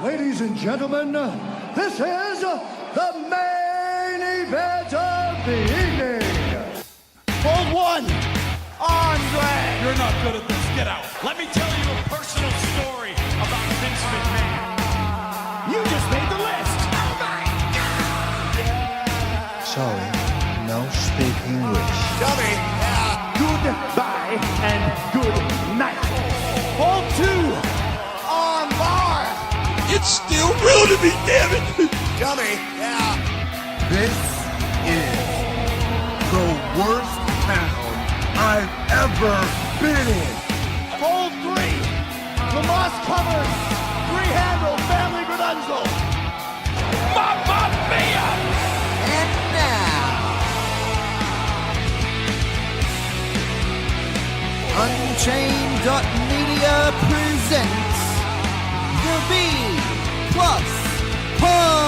Ladies and gentlemen, this is the main event of the evening. Hold one, Andre. You're not good at this. Get out. Let me tell you a personal story about Vince McMahon. You just made the list. Oh my God! Sorry, no speak English. Dummy. Goodbye and good night. Hold two, on bar. It's still real to me, damn it! Dummy. This is the worst town I've ever been in. Hold three, Lamas covers. Three-handle family Gradunzel. Mamma mia! And now, Unchained.media presents the B Plus Podcast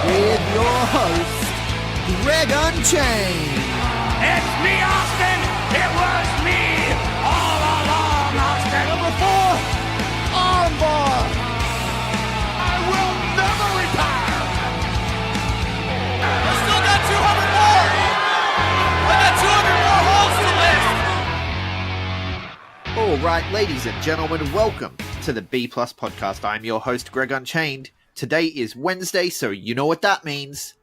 with your host, Greg Unchained. It's me, Austin! It was me all along, Austin! Number 4, Armbar. I will never retire! I still got 200 more. I got 200 more holes to list. All right, ladies and gentlemen, welcome to the B Plus Podcast. I'm your host, Greg Unchained. Today is Wednesday, so you know what that means.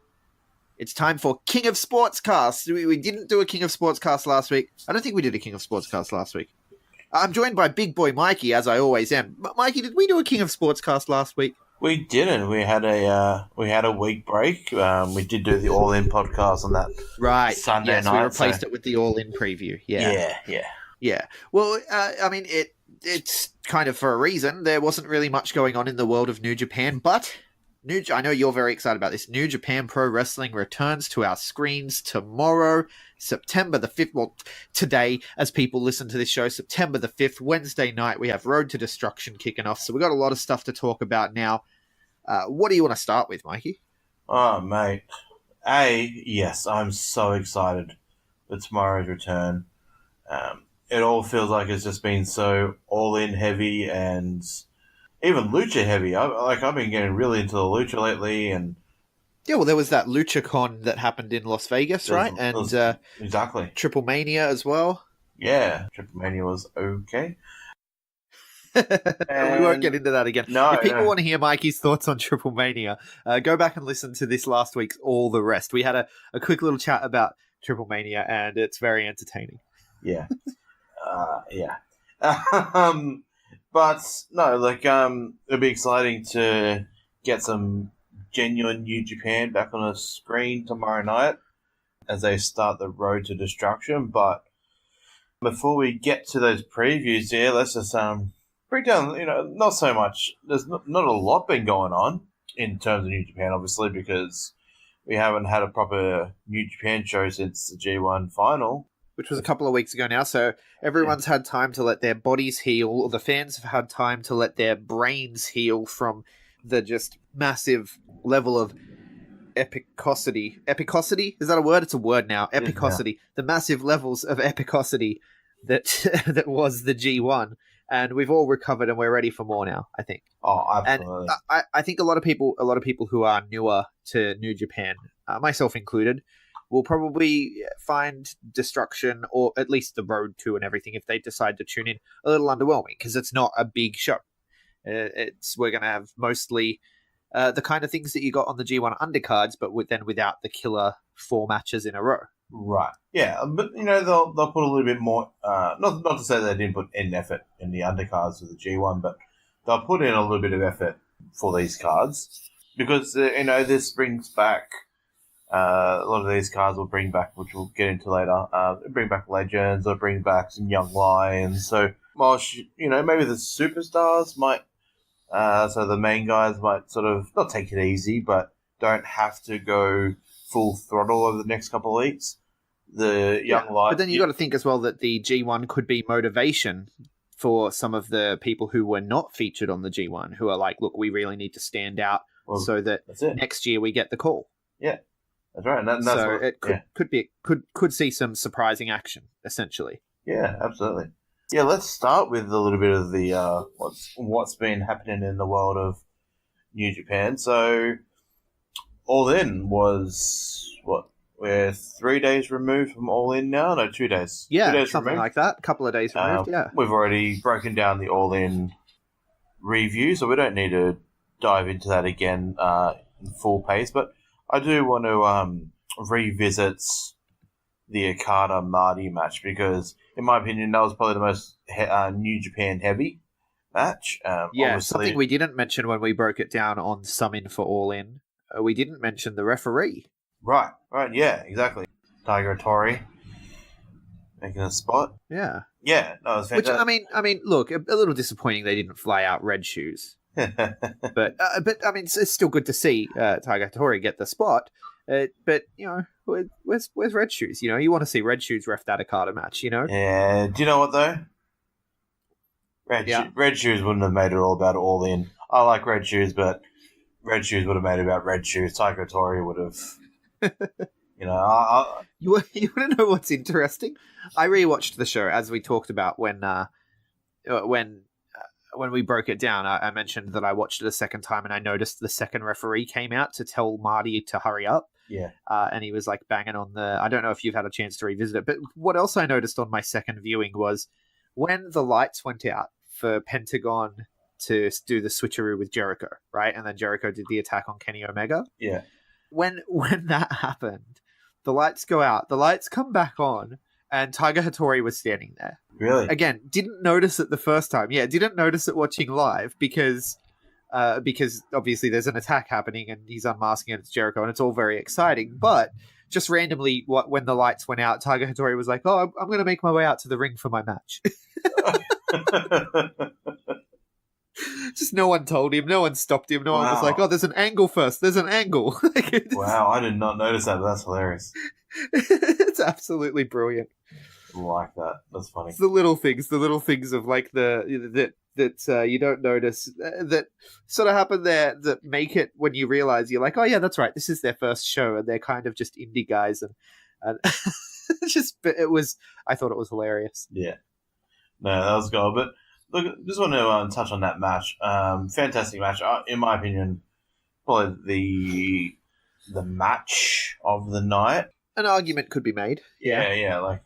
It's time for King of Sportscast. We didn't do a King of Sportscast last week. I don't think we did a King of Sportscast last week. I'm joined by BigBoy Mikey, as I always am. Mikey, did we do a King of Sportscast last week? We didn't. We had a week break. We did do the All In podcast on that Right. Sunday yes, night. we replaced it with the All-In preview. Yeah. Well, I mean, it's kind of for a reason. There wasn't really much going on in the world of New Japan, but I know you're very excited about this. New Japan Pro Wrestling returns to our screens tomorrow, September the 5th. Well, today, as people listen to this show, September the 5th, Wednesday night, we have Road to Destruction kicking off. So we've got a lot of stuff to talk about now. What do you want to start with, Mikey? Oh, mate. Yes, I'm so excited for tomorrow's return. It all feels like it's just been so all-in heavy and even lucha heavy. I've been getting really into the lucha lately, and Yeah, well, there was that LuchaCon that happened in Las Vegas, right? And exactly. Triple Mania as well. Yeah, Triple Mania was okay. We won't get into that again. No, if people no. want to hear Mikey's thoughts on Triple Mania, go back and listen to this last week's All the Rest. We had a quick little chat about Triple Mania, and it's very entertaining. Yeah. Yeah. But no, it'll be exciting to get some genuine New Japan back on a screen tomorrow night as they start the Road to Destruction. But before we get to those previews, let's just break down. Not so much. There's not a lot been going on in terms of New Japan, obviously, because we haven't had a proper New Japan show since the G1 final. Which was a couple of weeks ago now, so everyone's had time to let their bodies heal, or the fans have had time to let their brains heal from the just massive level of epicosity. Epicosity? Is that a word? It's a word now. Epicosity. Yeah. The massive levels of epicosity that that was the G1. And we've all recovered and we're ready for more now, I think. Oh, absolutely. And I think a lot of people who are newer to New Japan, myself included, will probably find Destruction, or at least the Road to and everything, if they decide to tune in, a little underwhelming, because it's not a big show. We're going to have mostly the kind of things that you got on the G1 undercards, but without the killer 4 matches in a row. Right. Yeah, but they'll put a little bit more. Not to say they didn't put in effort in the undercards of the G1, but they'll put in a little bit of effort for these cards because this brings back. A lot of these cards will bring back, which we'll get into later, bring back legends or bring back some young lions. So, maybe the superstars might, so the main guys might sort of not take it easy, but don't have to go full throttle over the next couple of weeks. The young lions. But then you got to think as well that the G1 could be motivation for some of the people who were not featured on the G1, who are like, look, we really need to stand out so that next year we get the call. Yeah. That's right, and it could see some surprising action, essentially. Yeah, absolutely. Yeah, let's start with a little bit of the what's been happening in the world of New Japan. So, All In was what? We're 3 days removed from All In now. No, 2 days. Yeah, 2 days something removed. like that. A couple of days removed. Yeah, We've already broken down the All In review, so we don't need to dive into that again in full pace. But I do want to revisit the Okada Marty match because, in my opinion, that was probably the most New Japan heavy match. yeah. Obviously, Something we didn't mention when we broke it down on Summon for All In. We didn't mention the referee. right, yeah, exactly. Tiger Tori making a spot. Yeah, Yeah, no, it was which fantastic. I mean, look, a little disappointing they didn't fly out Red Shoes, but I mean, it's still good to see Tiger Tori get the spot. But you know, where's Red Shoes? You know, you want to see Red Shoes ref that Okada match. You know, Yeah, do you know what though? Red Shoes wouldn't have made it all about All In. I like Red Shoes, but Red Shoes would have made it about Red Shoes. Taiko Tori would have, you know. You want to know what's interesting? I rewatched the show as we talked about when we broke it down. I mentioned that I watched it a second time and I noticed the second referee came out to tell Marty to hurry up. Yeah. And he was like banging on the. I don't know if you've had a chance to revisit it, but what else I noticed on my second viewing was when the lights went out for Pentagon to do the switcheroo with Jericho, right? And then Jericho did the attack on Kenny Omega. Yeah. When that happened, the lights go out, the lights come back on, and Tiger Hattori was standing there. Really? Again, didn't notice it the first time. Yeah, didn't notice it watching live because obviously there's an attack happening and he's unmasking and it's Jericho and it's all very exciting. But just randomly, when the lights went out, Tiger Hattori was like, "Oh, I'm going to make my way out to the ring for my match." Just no one told him, no one stopped him, no one was like, "Oh, there's an angle first. There's an angle." Wow, I did not notice that, but that's hilarious. It's absolutely brilliant. I like that. That's funny. It's the little things of like that you don't notice that sort of happen there that make it when you realize you're like, oh yeah, that's right, this is their first show and they're kind of just indie guys and I thought it was hilarious. Yeah. No, that was good. But look, just want to touch on that match. Fantastic match, in my opinion. Probably the match of the night. An argument could be made. Yeah. Like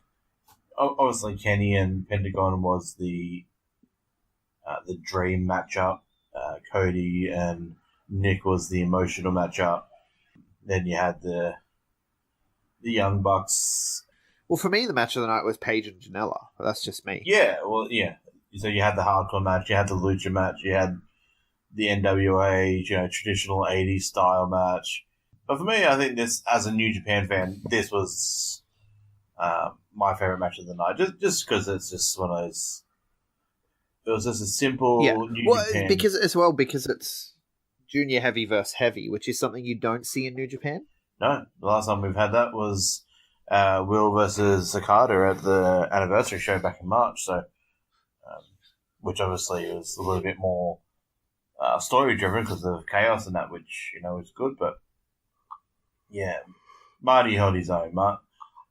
obviously, Kenny and Pentagon was the dream matchup. Cody and Nick was the emotional matchup. Then you had the Young Bucks. Well, for me, the match of the night was Paige and Janela. But that's just me. Yeah, well, yeah. So you had the hardcore match, you had the lucha match, you had the NWA, traditional 80s style match. But for me, I think this, as a New Japan fan, this was my favorite match of the night. Just because it's just one of those. It was just a simple New Japan. Because it's junior heavy versus heavy, which is something you don't see in New Japan. No, the last time we've had that was Will versus Okada at the anniversary show back in March. So, which obviously was a little bit more story driven because of chaos and that, which is good. But yeah, Marty held his own.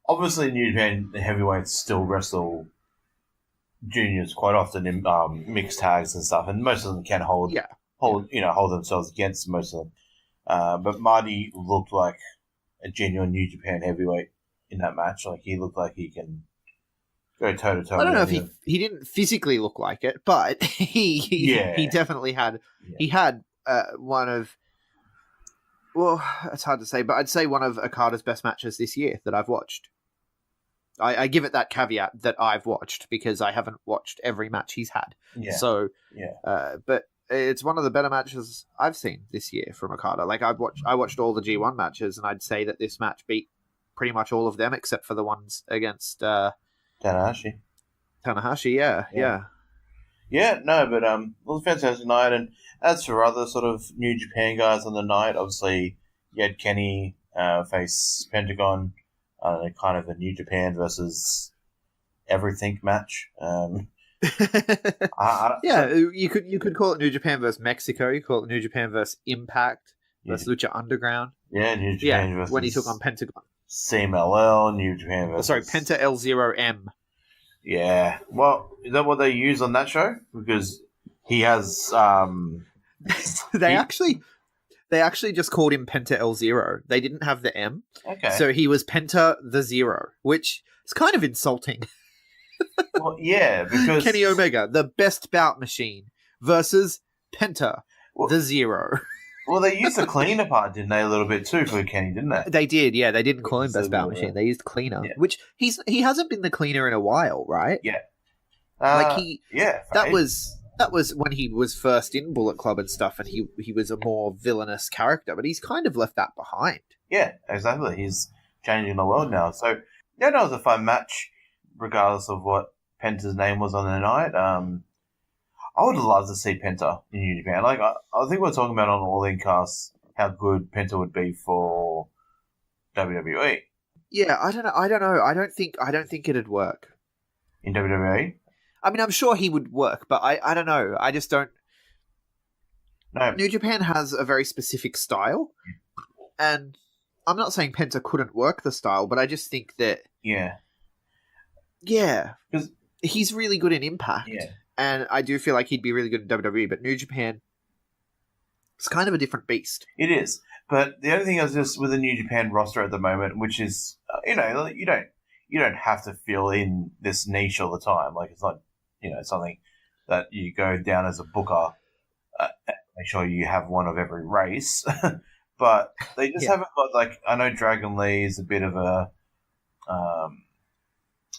Obviously, New Japan heavyweights still wrestle juniors quite often in mixed tags and stuff, and most of them can hold themselves against most of them. But Marty looked like a genuine New Japan heavyweight in that match. Like he looked like he can go toe to toe. I don't know if he didn't physically look like it, but he definitely had. Yeah. He had one of. Well, it's hard to say, but I'd say one of Okada's best matches this year that I've watched. I give it that caveat that I've watched because I haven't watched every match he's had. Yeah. So, yeah. But it's one of the better matches I've seen this year from Okada. Like I watched all the G1 matches, and I'd say that this match beat pretty much all of them except for the ones against Tanahashi. Yeah, no, but it was a fantastic night. And as for other sort of New Japan guys on the night, obviously you had Kenny face Pentagon, kind of a New Japan versus everything match. You could call it New Japan versus Mexico. You call it New Japan versus Impact versus Lucha Underground. Yeah, New Japan versus when he took on Pentagon. CMLL, New Japan versus... Penta L0M. Yeah. Well, is that what they use on that show? Because he has. They actually just called him Penta L0. They didn't have the M. Okay. So he was Penta the Zero, which is kind of insulting. Well, yeah, because Kenny Omega, the best bout machine, versus Penta the Zero. Well, they used the cleaner part, didn't they, a little bit too for Kenny, didn't they? They did, yeah. They didn't call him best bout machine. They used cleaner, which he hasn't been the cleaner in a while, right? Yeah. That was when he was first in Bullet Club and stuff, and he was a more villainous character, but he's kind of left that behind. Yeah, exactly. He's changing the world now. So yeah, that was a fun match, regardless of what Penta's name was on the night. I would love to see Penta in New Japan. Like I think we're talking about on All In Cast how good Penta would be for WWE. Yeah, I don't know. I don't think it'd work in WWE. I mean, I'm sure he would work, but I don't know. I just don't. No. New Japan has a very specific style, and I'm not saying Penta couldn't work the style, but I just think that yeah, because he's really good in Impact. Yeah. And I do feel like he'd be really good in WWE, but New Japan, it's kind of a different beast. It is. But the only thing is just with the New Japan roster at the moment, which is, you don't have to fill in this niche all the time. Like, it's not, something that you go down as a booker, make sure you have one of every race. But they just haven't got, like, I know Dragon Lee is a bit of a,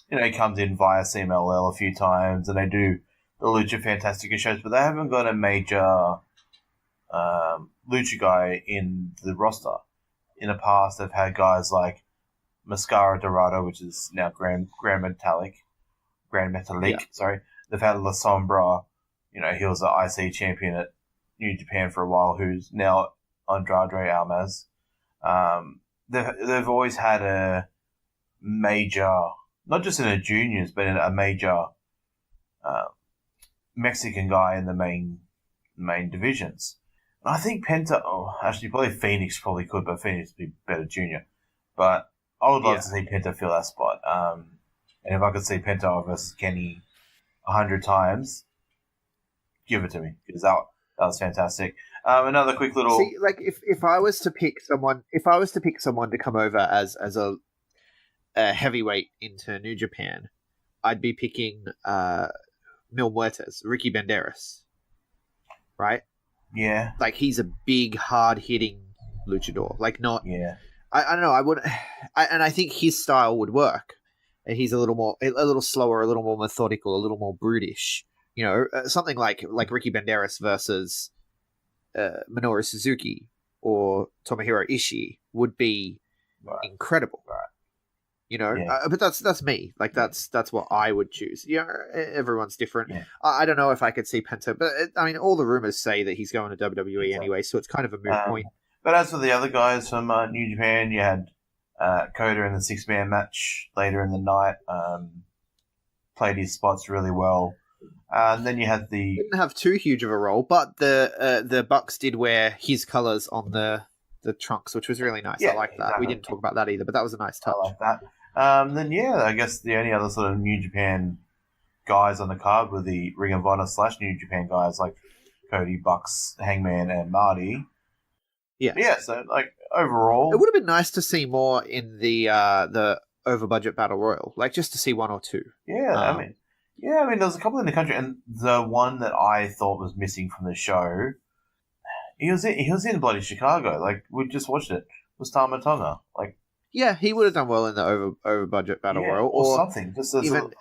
he comes in via CMLL a few times, and they do the Lucha Fantastica shows, but they haven't got a major Lucha guy in the roster. In the past, they've had guys like Mascara Dorado, which is now Grand Metalik. Sorry. They've had La Sombra, he was the IC champion at New Japan for a while, who's now Andrade Almas. They've always had a major, not just in the juniors, but in a major Mexican guy in the main divisions. And I think Penta, actually probably Phoenix probably could, but Phoenix would be better junior. But I would love to see Penta fill that spot. And if I could see Penta versus Kenny 100 times, give it to me, because that was fantastic. Another quick little like if I was to pick someone to come over as a heavyweight into New Japan, I'd be picking Mil Muertes, Ricky Banderas, right? Yeah. Like, he's a big, hard-hitting luchador. Like, not... Yeah. I don't know, I wouldn't... and I think his style would work. He's a little slower, a little more methodical, a little more brutish. Something like Ricky Banderas versus Minoru Suzuki or Tomohiro Ishii would be incredible. Right. But that's me. Like, that's what I would choose. Everyone's different. Yeah. I don't know if I could see Penta, but all the rumors say that he's going to WWE anyway, so it's kind of a moot point. But as for the other guys from New Japan, you had Coda in the 6-man match later in the night. Played his spots really well. And then you had the... Didn't have too huge of a role, but the Bucks did wear his colours on the trunks, which was really nice. I like that. Exactly. We didn't talk about that either, but that was a nice touch. I like that. Then, I guess the only other sort of New Japan guys on the card were the Ring of Honor / New Japan guys like Cody, Bucks, Hangman, and Marty. Yeah, so, like, overall... It would have been nice to see more in the over-budget Battle Royal, like, just to see one or two. Yeah, I mean, there was a couple in the country, and the one that I thought was missing from the show... He was in bloody Chicago. Like, we just watched it. Was Tama Tonga. Like, yeah, he would have done well in the over budget Battle Royal, or something. Just even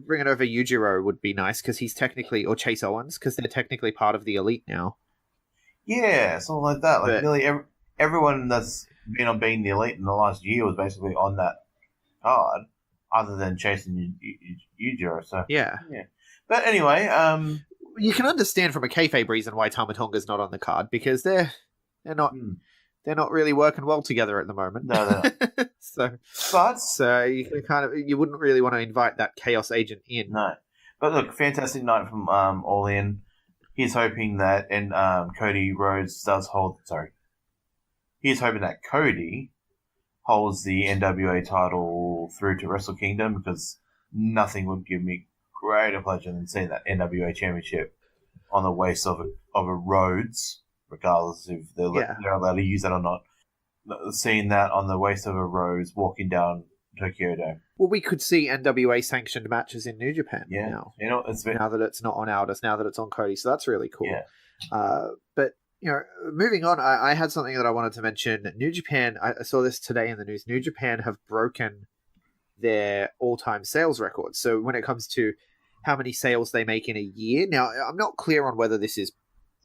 bringing over Yujiro would be nice, because he's technically, or Chase Owens, because they're technically part of the Elite now. Yeah, something like that. Like, nearly everyone that's been on being the Elite in the last year was basically on that card, other than Chase and Yujiro. So yeah. But anyway, you can understand from a kayfabe reason why Tama Tonga's not on the card, because they're not really working well together at the moment. No, they're not. so you can you wouldn't really want to invite that Chaos agent in. No, but look, fantastic night from All In. He's hoping that Cody Rhodes does hold. Sorry, he's hoping that Cody holds the NWA title through to Wrestle Kingdom, because nothing would give me greater pleasure than seeing that NWA Championship on the waist of a Rhodes, regardless if they're allowed to use that or not. Seeing that on the waist of a Rhodes walking down Tokyo Dome. Well, we could see NWA sanctioned matches in New Japan now. Now that it's not on Aldous, now that it's on Cody, so that's really cool. Yeah. But moving on, I had something that I wanted to mention. New Japan, I saw this today in the news. New Japan have broken their all-time sales records. So when it comes to how many sales they make in a year, now I'm not clear on whether this is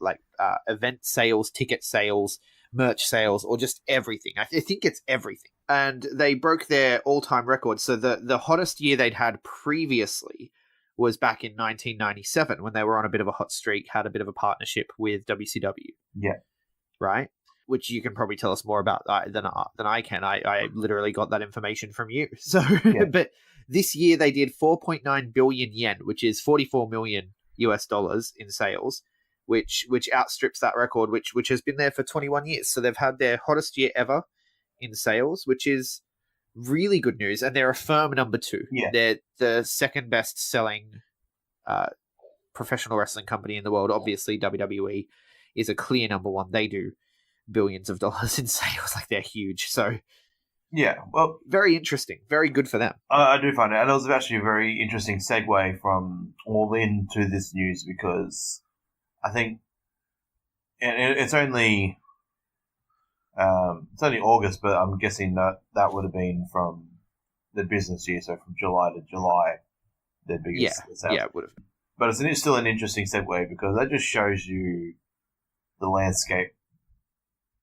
like event sales, ticket sales, merch sales, or just everything. I think it's everything. And they broke their all-time record. So the hottest year they'd had previously was back in 1997 when they were on a bit of a hot streak, had a bit of a partnership with WCW. Yeah. Right? Which you can probably tell us more about than I can. I literally got that information from you. So, but this year they did 4.9 billion yen, which is $44 million US in sales, which outstrips that record, which has been there for 21 years. So they've had their hottest year ever in sales, which is really good news. And they're a firm number 2. Yeah. They're the second best selling professional wrestling company in the world. Obviously, WWE is a clear number 1. They do billions of dollars in sales. Like, they're huge. So yeah, well, very interesting, very good for them. I do find it, and it was actually a very interesting segue from All In to this news, because I think it's only August, but I'm guessing that would have been from the business year, so from July to July, their biggest sales. Yeah, it would have. But it's still an interesting segue, because that just shows you the landscape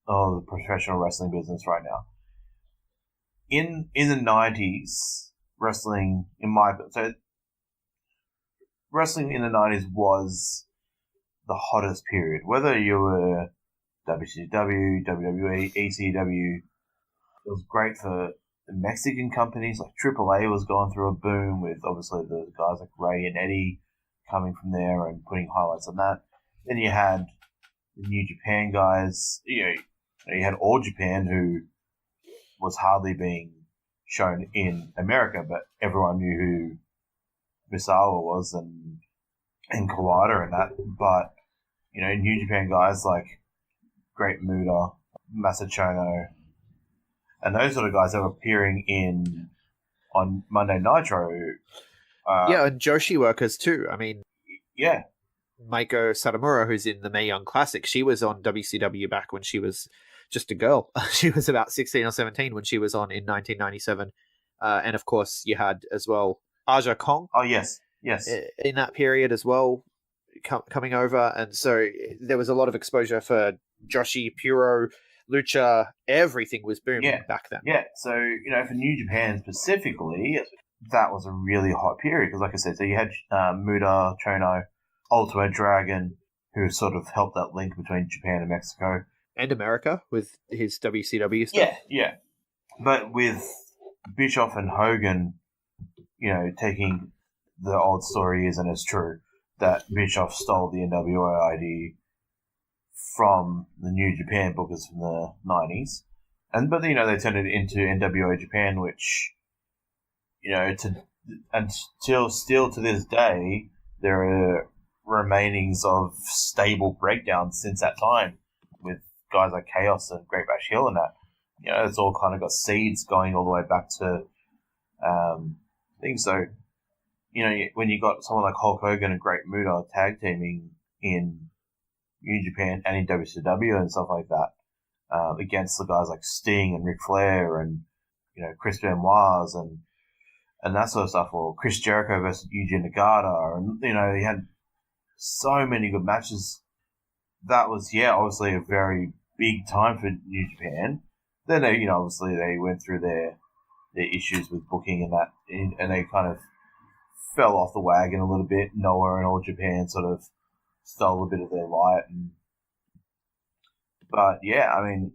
of the professional wrestling business right now. In the 90s, wrestling in the 90s was the hottest period. Whether you were WCW, WWE, ECW, it was great for the Mexican companies. Like AAA was going through a boom with obviously the guys like Ray and Eddie coming from there and putting highlights on that. Then you had the New Japan guys. You had All Japan, who was hardly being shown in America, but everyone knew who Misawa was and Kawada and that. But New Japan guys like Great Muta, Masachono, and those sort of guys that were appearing on Monday Nitro. And Joshi workers too. I mean, yeah, Maiko Satomura, who's in the Mae Young Classic, she was on WCW back when she was just a girl. She was about 16 or 17 when she was on in 1997. And of course, you had as well Aja Kong. Oh, yes. In that period as well, coming over. And so there was a lot of exposure for Joshi, Puro, Lucha. Everything was booming back then. Yeah, so, for New Japan specifically, that was a really hot period. Because like I said, so you had Muta, Chono, Ultimate Dragon, who sort of helped that link between Japan and Mexico. And America with his WCW stuff. Yeah. But with Bischoff and Hogan, taking the old story is, and it's true, that Bischoff stole the NWO ID from the New Japan bookers from the 90s. But they turned it into NWO Japan, which, still to this day, there are remainings of stable breakdowns since that time, with guys like Chaos and Great Bash Hill and that. It's all kind of got seeds going all the way back to things. So, when you got someone like Hulk Hogan and Great Muta tag teaming in New Japan and in WCW and stuff like that, against the guys like Sting and Ric Flair and, Chris Benoit and that sort of stuff, or Chris Jericho versus Yuji Nagata, and, he had so many good matches. That was, obviously a very big time for New Japan. Then they, obviously they went through their issues with booking and that, and they kind of fell off the wagon a little bit. Noah and All Japan sort of stole a bit of their light. But yeah, I mean,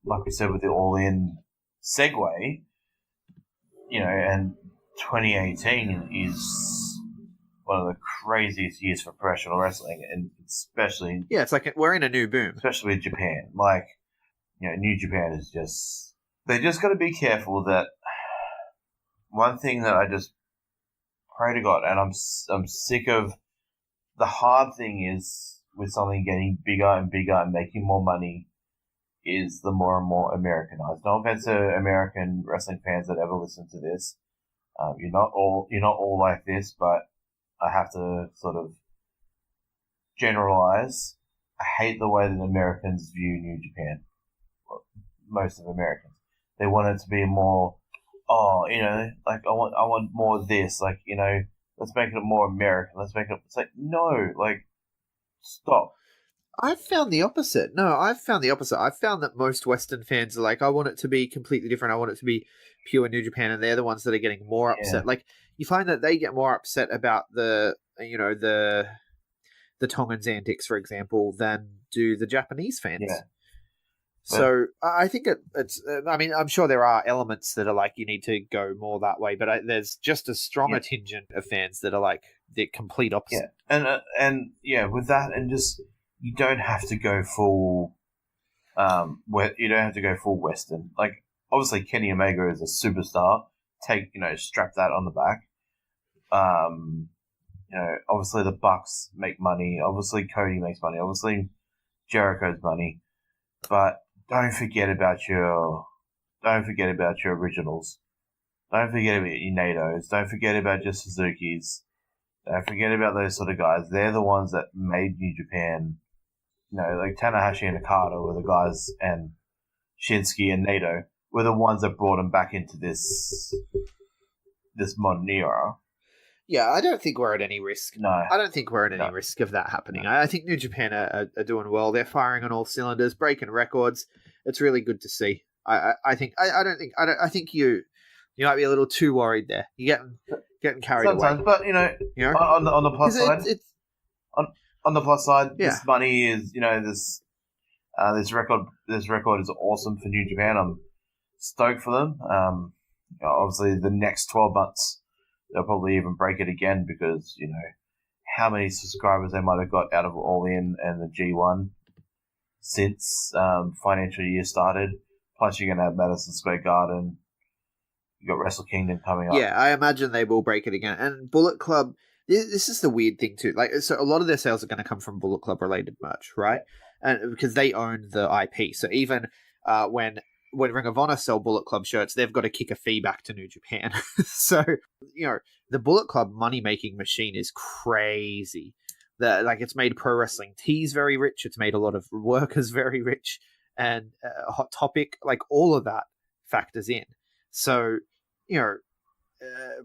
like we said with the All In segue, and 2018 is one of the craziest years for professional wrestling, and especially... Yeah, it's like we're in a new boom. Especially with Japan. Like, New Japan is just... They just got to be careful that... One thing that I just pray to God, and I'm sick of the hard thing is with something getting bigger and bigger and making more money is the more and more Americanized. No offense to American wrestling fans that ever listen to this. You're not all like this, but I have to sort of generalize. I hate the way that Americans view New Japan. Well, most of Americans, they want it to be more. Oh, like I want more of this. Like, let's make it more American. Let's make it. It's like no, like stop. I've found the opposite. I've found that most Western fans are like, I want it to be completely different. I want it to be pure New Japan, and they're the ones that are getting more upset. Like, you find that they get more upset about the Tongans antics, for example, than do the Japanese fans. Yeah. So I think it's. I mean, I'm sure there are elements that are like you need to go more that way, but there's just as strong a contingent of fans that are like the complete opposite. Yeah, and with that, and just you don't have to go full. You don't have to go full Western. Like obviously, Kenny Omega is a superstar. Strap that on the back. Obviously the Bucks make money. Obviously Cody makes money. Obviously Jericho's money, but don't forget about your originals. Don't forget about your NATOs. Don't forget about your Suzuki's. Don't forget about those sort of guys. They're the ones that made New Japan. Like Tanahashi and Okada were the guys, and Shinsuke and Nato were the ones that brought them back into this modern era. Yeah, I don't think we're at any risk. No. I don't think we're at any risk of that happening. No. I think New Japan are doing well. They're firing on all cylinders, breaking records. It's really good to see. I think you might be a little too worried there. You're getting carried sometimes, away. But on the plus side, on the plus side, this money is this record is awesome for New Japan. I'm stoked for them. Obviously, the next 12 months. They'll probably even break it again because, how many subscribers they might have got out of All In and the G1 since financial year started. Plus, you're going to have Madison Square Garden. You got Wrestle Kingdom coming up. Yeah, I imagine they will break it again. And Bullet Club, this is the weird thing too. Like, so a lot of their sales are going to come from Bullet Club related merch, right? And because they own the IP. So even when Ring of Honor sell Bullet Club shirts, they've got to kick a fee back to New Japan. So, the Bullet Club money-making machine is crazy. It's made pro wrestling tees very rich. It's made a lot of workers very rich. And Hot Topic, like all of that factors in. So,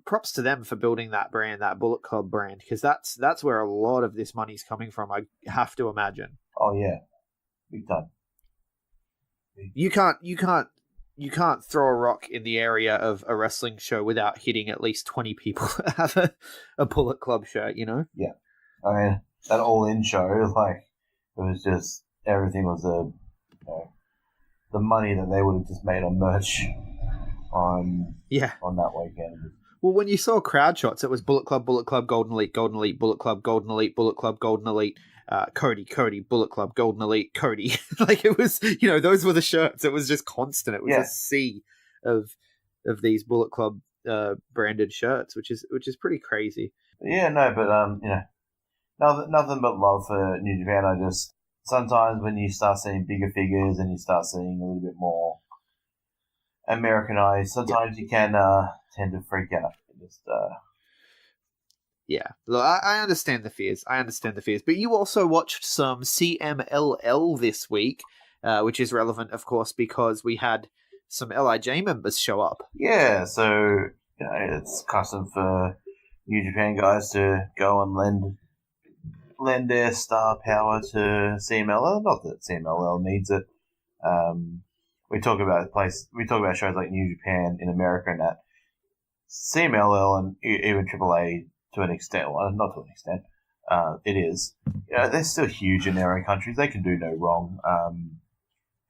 props to them for building that brand, that Bullet Club brand, because that's where a lot of this money's coming from, I have to imagine. Oh, yeah. Big time. You can't throw a rock in the area of a wrestling show without hitting at least 20 people that have a Bullet Club shirt, Yeah. I mean, that All In show, like, it was just, everything was the money that they would have just made on merch on that weekend. Well, when you saw crowd shots, it was Bullet Club, Golden Elite, Bullet Club, Golden Elite, Bullet Club, Golden Elite, Cody, Bullet Club, Golden Elite, Cody. Like it was, those were the shirts. It was just constant. It was a sea of these Bullet Club branded shirts, which is pretty crazy. Yeah, no, but nothing but love for New Japan. I just sometimes when you start seeing bigger figures and you start seeing a little bit more Americanized, sometimes you can tend to freak out. Yeah, look, I understand the fears. But you also watched some CMLL this week, which is relevant, of course, because we had some LIJ members show up. Yeah, so it's custom for New Japan guys to go and lend their star power to CMLL. Not that CMLL needs it. We talk about shows like New Japan in America and that. CMLL and even AAA to an extent, well, not to an extent, it is. They're still huge in their own countries. They can do no wrong.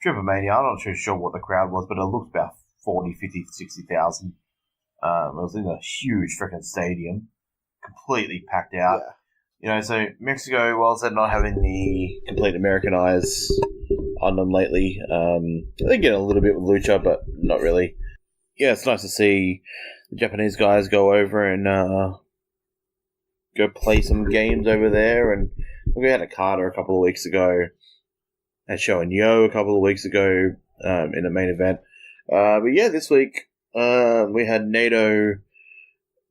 Triple Mania, I'm not too sure what the crowd was, but it looked about 40, 50, 60,000. It was in a huge freaking stadium, completely packed out. Yeah. So Mexico, whilst they're not having the complete Americanized on them lately, they're getting a little bit with Lucha, but not really. Yeah, it's nice to see the Japanese guys go over and go play some games over there. And we had a Carter a couple of weeks ago, had Show and Yo a couple of weeks ago in the main event. But yeah, this week we had NATO,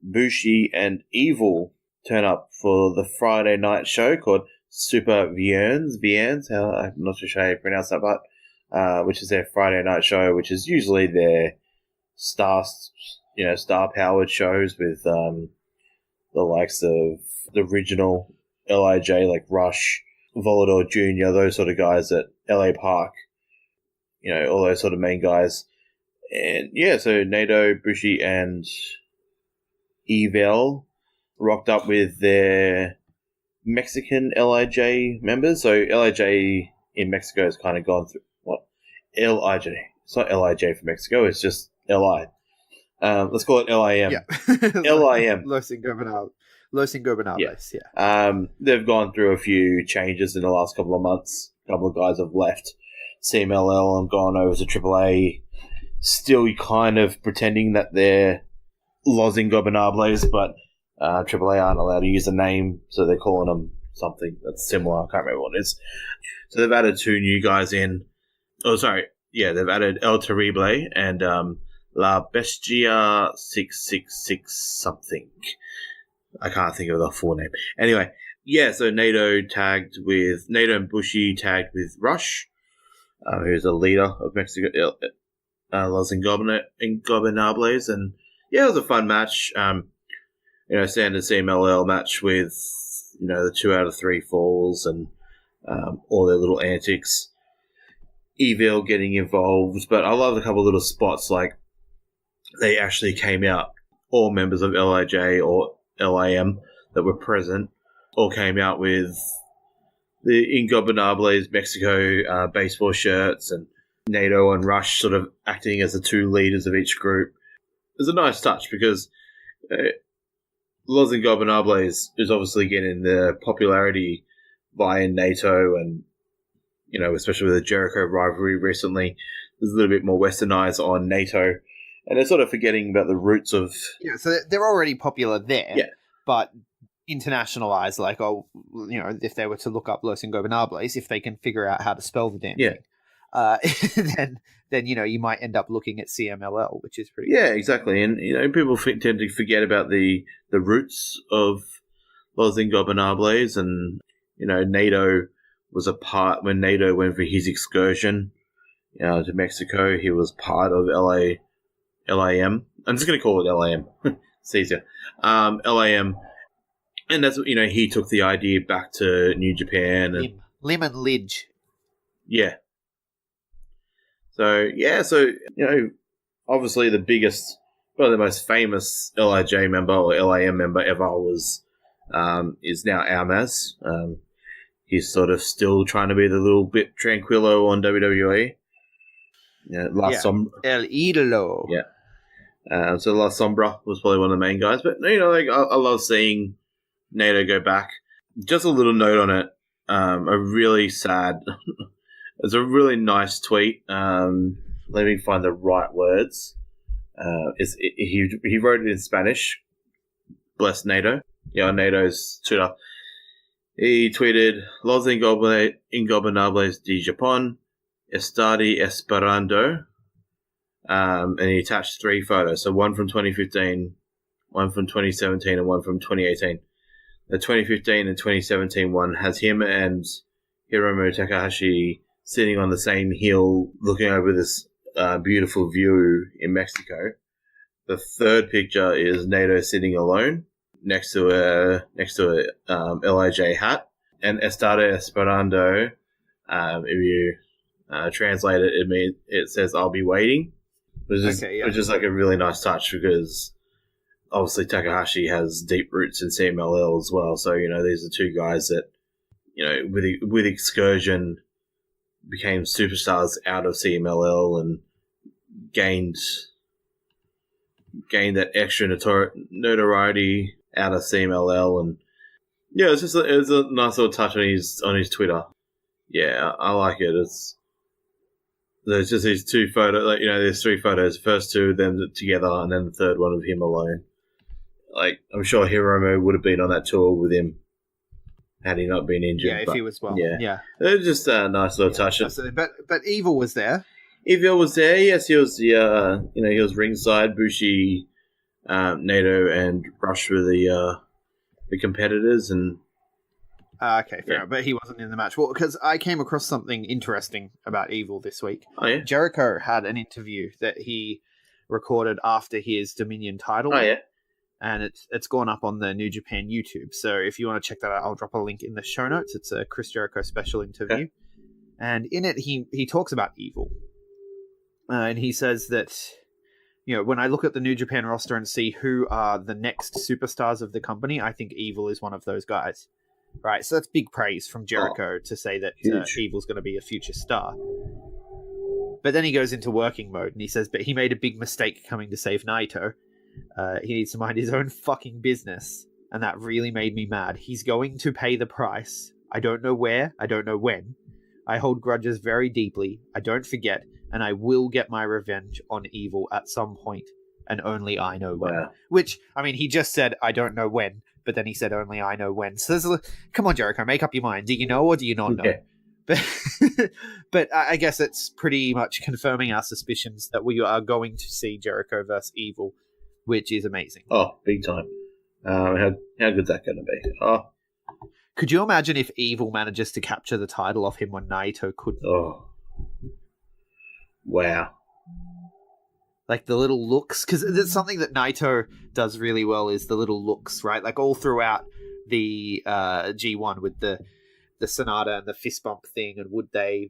Bushi, and Evil turn up for the Friday night show called Super Viennes, I'm not sure how you pronounce that, but which is their Friday night show, which is usually their star-powered shows with the likes of the original LIJ, like Rush, Volador Jr., those sort of guys at LA Park, all those sort of main guys. And yeah, so NATO, Bushi, and Evil rocked up with their Mexican LIJ members. So LIJ in Mexico has kind of gone through LIJ. It's not LIJ for Mexico, it's just LI. Let's call it LIM. Yeah. LIM. Los Ingobernables, yeah. They've gone through a few changes in the last couple of months. A couple of guys have left CMLL and gone over to AAA. Still kind of pretending that they're Los Ingobernables, but AAA aren't allowed to use the name, so they're calling them something that's similar. I can't remember what it is. So they've added 2 new guys in. Oh, sorry. Yeah, they've added El Terrible and La Bestia 666 something. I can't think of the full name. Anyway, yeah, so NATO and Bushi tagged with Rush, who's the leader of Mexico, Los Ingobernables, and yeah, it was a fun match. Standard CMLL match with, the 2 out of 3 falls and all their little antics. Evil getting involved, but I love a couple of little spots, like they actually came out, all members of LIJ or LIM that were present, all came out with the Ingobernables Mexico baseball shirts, and NATO and Rush sort of acting as the 2 leaders of each group. It was a nice touch because Los Ingobernables is obviously getting the popularity via NATO, and especially with the Jericho rivalry recently, there's a little bit more westernized on NATO, and they're sort of forgetting about the roots of... Yeah, so they're already popular there, yeah, but internationalized, like, if they were to look up Los Ingobernables, if they can figure out how to spell the damn thing, then you might end up looking at CMLL, which is pretty good. Exactly. And people tend to forget about the roots of Los Ingobernables, and NATO was a part when NATO went for his excursion to Mexico. He was part of LIM. I'm just going to call it LIM. It's easier. LIM, and that's he took the idea back to New Japan and Lim and Lidge. Yeah. So obviously the biggest, the most famous LIJ member or LIM member ever is now Almaz. He's sort of still trying to be the little bit tranquilo on WWE. El Idolo. Yeah. So La Sombra was probably one of the main guys. But, I love seeing NATO go back. Just a little note on it. A really sad... It's a really nice tweet. Let me find the right words. He wrote it in Spanish. Bless NATO. Yeah, on NATO's Twitter. He tweeted, Los Ingobernables de Japón Estadi Esperando. And he attached 3 photos. So one from 2015, one from 2017, and one from 2018. The 2015 and 2017 one has him and Hiromu Takahashi sitting on the same hill looking over this beautiful view in Mexico. The third picture is NATO sitting alone next to a LIJ hat. And Estaré Esperando, if you translate it, it says "I'll be waiting," which is like a really nice touch because obviously Takahashi has deep roots in CMLL as well. So these are 2 guys that with Excursion became superstars out of CMLL and gained that extra notoriety out of CMLL, and it was a nice little touch on his Twitter. Yeah, I like it. There's just these 2 photos, there's 3 photos. The first 2 of them together, and then the third one of him alone. like, I'm sure Hiromu would have been on that tour with him had he not been injured. Yeah, if he was well. Yeah. It was just a nice little touch. Absolutely. But Evil was there. Evil was there. Yes, he was the he was ringside. Bushi, Nato, and Rush were the competitors, and okay, fair. But he wasn't in the match. Well, because I came across something interesting about Evil this week. Oh yeah, Jericho had an interview that he recorded after his Dominion title. Oh yeah. And it's gone up on the New Japan YouTube. So if you want to check that out, I'll drop a link in the show notes. It's a Chris Jericho special interview. Okay. And in it, he talks about Evil. And he says that, when I look at the New Japan roster and see who are the next superstars of the company, I think Evil is one of those guys. Right, so that's big praise from Jericho to say that Evil's going to be a future star. But then he goes into working mode and he says, but he made a big mistake coming to save Naito. He needs to mind his own fucking business. And that really made me mad. He's going to pay the price. I don't know where. I don't know when. I hold grudges very deeply. I don't forget. And I will get my revenge on Evil at some point. And only I know when. Wow. Which, I mean, he just said, I don't know when. But then he said, only I know when. So come on, Jericho, make up your mind. Do you know or do you not know? Yeah. But I guess it's pretty much confirming our suspicions that we are going to see Jericho versus Evil, which is amazing. Oh, big time. How good's that going to be? Oh. Could you imagine if Evil manages to capture the title off him when Naito couldn't? Oh. Wow. Like the little looks, because it's something that Naito does really well is the little looks, right? Like all throughout the G1 with the Sonata and the fist bump thing and wouldn't they,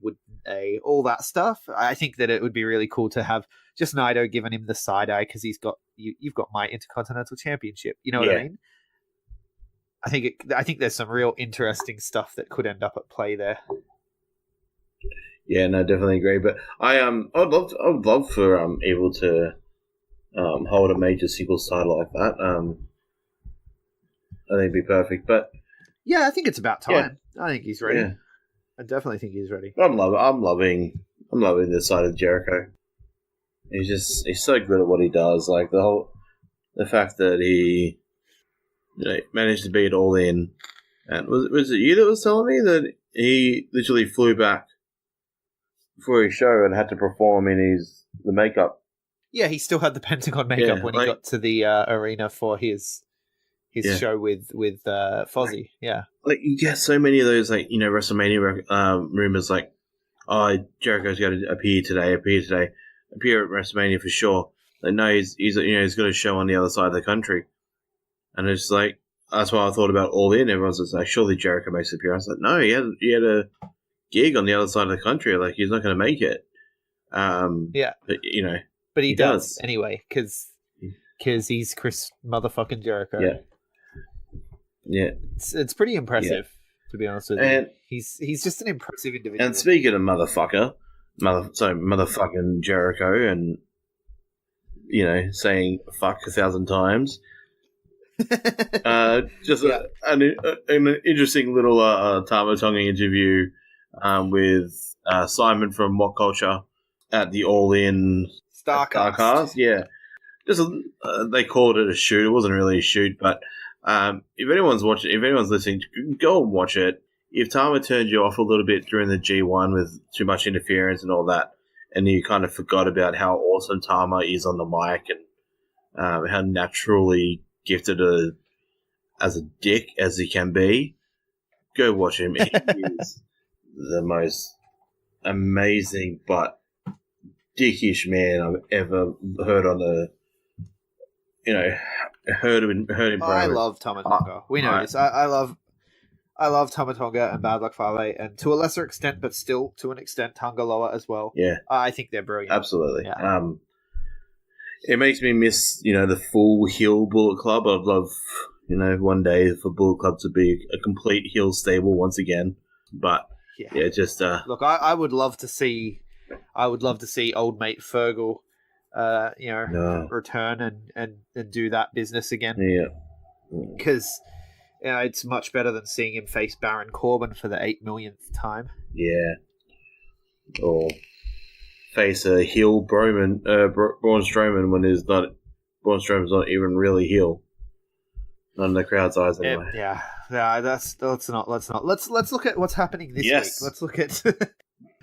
all that stuff. I think that it would be really cool to have just Naito giving him the side eye because you've got my Intercontinental Championship. You know what I mean? I think there's some real interesting stuff that could end up at play there. Yeah, no, definitely agree. But I would love for Evil to hold a major singles title like that. I think it'd be perfect. But yeah, I think it's about time. I think he's ready. Yeah. I definitely think he's ready. I'm loving this side of Jericho. He's so good at what he does. Like the fact that he managed to beat All In. And was it you that was telling me that he literally flew back for his show and had to perform in the makeup? Yeah, he still had the Pentagon makeup when he got to the arena for his show with Fozzy. Yeah, like you get so many of those WrestleMania rumors like, oh, Jericho's going to appear at WrestleMania for sure. Like no, he's got a show on the other side of the country, and it's like that's why I thought about All In. Everyone's just like, surely Jericho makes an appearance. Like no, he had a gig on the other side of the country. Like he's not going to make it. But he does anyway because he's Chris motherfucking Jericho. Yeah, it's pretty impressive to be honest with you. He's just an impressive individual. And speaking of motherfucking Jericho, and saying fuck 1,000 times. An interesting little Tama Tonga interview with Simon from What Culture at the All In Starcast. Yeah, they called it a shoot. It wasn't really a shoot, but if anyone's listening, go and watch it. If Tama turned you off a little bit during the G1 with too much interference and all that, and you kind of forgot about how awesome Tama is on the mic and how naturally gifted as a dick as he can be, go watch him. He is the most amazing but dickish man I've ever heard on heard him. I love Tama Tonga. We know this. I love Tama Tonga and Bad Luck Fale, and to a lesser extent, but still to an extent, Tonga Loa as well. Yeah, I think they're brilliant. Absolutely. Yeah. It makes me miss, the full heel Bullet Club. I'd love, one day for Bullet Club to be a complete heel stable once again. But just look, I would love to see old mate Fergal, return and do that business again. Yeah, because it's much better than seeing him face Baron Corbin for the 8 millionth time. Yeah, or face a heel Braun Strowman when Braun Strowman's not even really heel. on the crowd's eyes anyway. Yeah. Let's not. Let's look at what's happening this week. Let's look at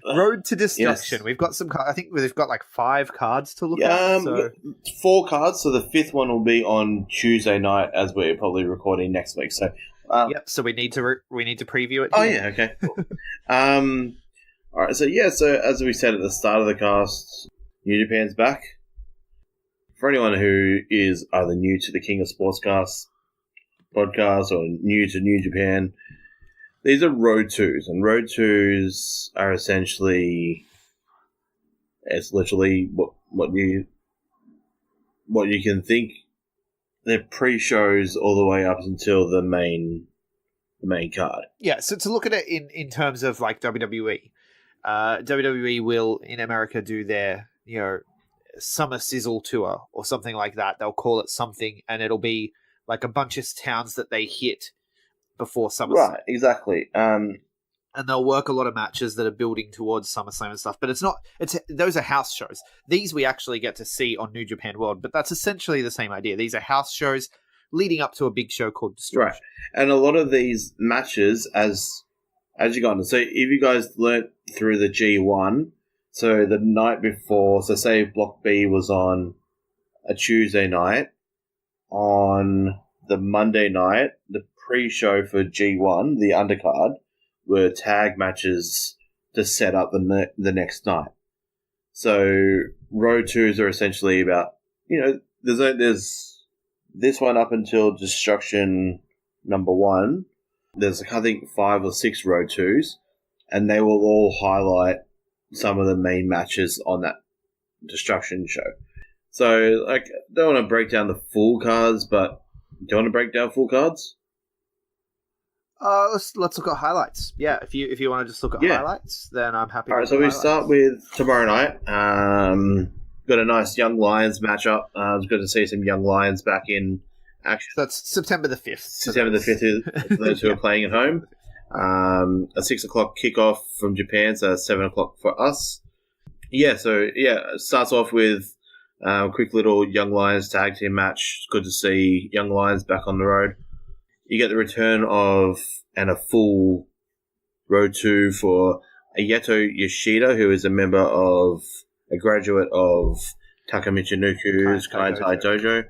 Road to Destruction. Yes. We've got some. I think we've got like 5 cards to look at. So. 4 cards. So the 5th one will be on Tuesday night, as we're probably recording next week. So yep. So we need to preview it. Oh here. yeah. Okay. Cool. All right. So as we said at the start of the cast, New Japan's back. For anyone who is either new to the King of Sportscast podcast or new to New Japan, these are Road 2s, and Road 2s are essentially, it's literally what you can think. They're pre-shows all the way up until the main card. Yeah, so to look at it in terms of like WWE, WWE will in America do their Summer Sizzle Tour or something like that. They'll call it something, and it'll be like a bunch of towns that they hit before SummerSlam. Right, exactly. And they'll work a lot of matches that are building towards SummerSlam and stuff. But those are house shows. These we actually get to see on New Japan World, but that's essentially the same idea. These are house shows leading up to a big show called Destruction. Right. And a lot of these matches, as you go on, so if you guys learnt through the G1, so the night before, so say Block B was on a Tuesday night, on the Monday night, the pre-show for G1, the undercard, were tag matches to set up the next night. So Road 2s are essentially about, there's this one up until Destruction number 1. There's, I think, 5 or 6 Road 2s, and they will all highlight some of the main matches on that Destruction show. So, I don't want to break down the full cards, but do you want to break down full cards? Let's look at highlights. Yeah, if you want to just look at highlights, then I'm happy. All right, so we start with tomorrow night. Got a nice Young Lions matchup. It's good to see some Young Lions back in action. So that's September the 5th. September the 5th, for those who are playing at home. A 6 o'clock kickoff from Japan, so 7 o'clock for us. It starts off with a quick little Young Lions tag team match. It's good to see Young Lions back on the road. You get the return of and a full Road 2 for Ayeto Yoshida, who is a graduate of Takamichi Kai-Tai Dojo.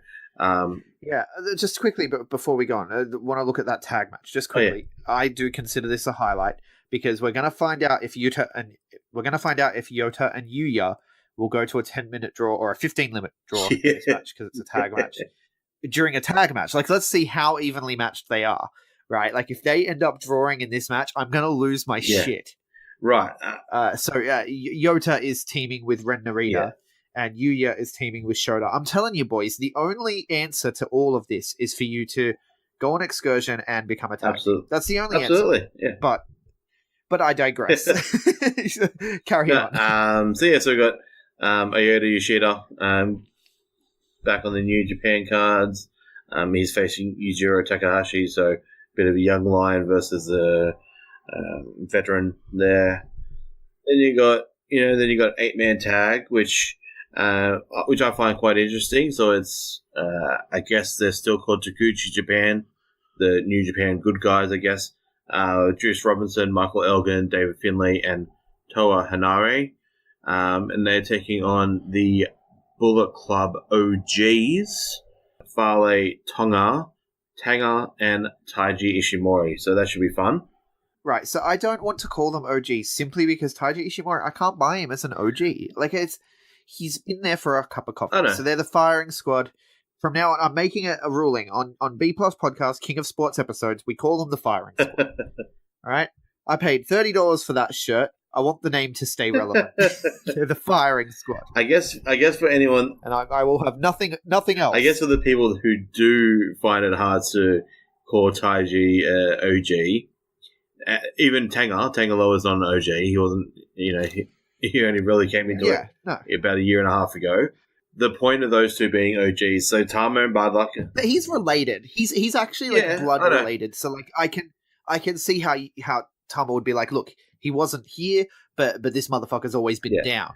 Just quickly, but before we go on, I want to look at that tag match. Just quickly, I do consider this a highlight because we're going to find out if Yota and Yuya will go to a 10-minute draw or a 15-minute draw in this match because it's a tag match. During a tag match, let's see how evenly matched they are, right? Like if they end up drawing in this match, I'm going to lose my shit. Right. Yota is teaming with Ren Narita, and Yuya is teaming with Shota. I'm telling you, boys, the only answer to all of this is for you to go on excursion and become a tag. Absolutely. That's the only Absolutely. answer. Yeah. But I digress. Carry on. So we got Ayeto Yoshida back on the New Japan cards. He's facing Yujiro Takahashi, so a bit of a young lion versus a veteran there. Then you got 8-man tag, which I find quite interesting. So it's I guess they're still called Takuchi Japan, the New Japan good guys, I guess. Juice Robinson, Michael Elgin, David Finlay, and Toa Hanare. And they're taking on the Bullet Club OGs, Fale Tonga, Tanga, and Taiji Ishimori. So that should be fun. Right, so I don't want to call them OGs simply because Taiji Ishimori, I can't buy him as an OG. He's in there for a cup of coffee. So they're the firing squad. From now on, I'm making a ruling on B Plus Podcast, King of Sports episodes. We call them the firing squad. All right? I paid $30 for that shirt. I want the name to stay relevant. They're the firing squad. I guess for anyone, and I will have nothing else. I guess for the people who do find it hard to call Taiji OG, even Tanga Loa is not an OG. He wasn't. He only really came into it about a year and a half ago. The point of those two being OGs, so Tama and Bad Luck. He's related. He's actually blood related. So I can see how Tama would be like, look, he wasn't here, but this motherfucker's always been down.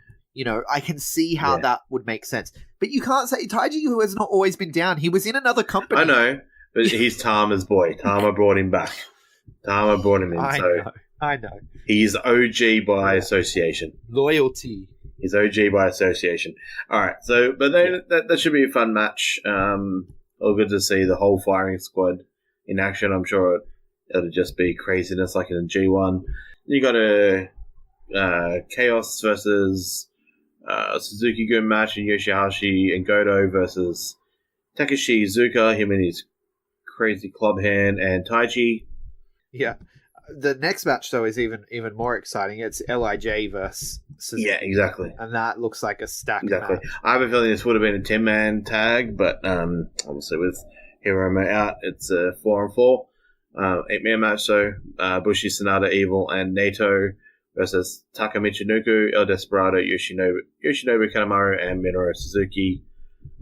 I can see how that would make sense. But you can't say Taiji, who has not always been down. He was in another company. I know, But he's Tama's boy. Tama brought him back. Tama brought him in. I know. He's OG by association. Loyalty. He's OG by association. All right. So, but that should be a fun match. All good to see the whole firing squad in action. I'm sure it'll just be craziness like in a G1. You got a Chaos versus Suzuki Gun match, and Yoshihashi and Goto versus Takeshi Iizuka, him and his crazy club hand, and Taichi. Yeah. The next match, though, is even more exciting. It's LIJ versus Suzuki. Yeah, exactly. And that looks like a stacked Exactly. match. I have a feeling this would have been a 10-man tag, but obviously with Hiromu out, it's a 4-on-4. 8-man match, so Bushi, Sanada, Evil, and Naito versus Taka Michinoku, El Desperado, Yoshinobu Kanemaru, and Minoru Suzuki.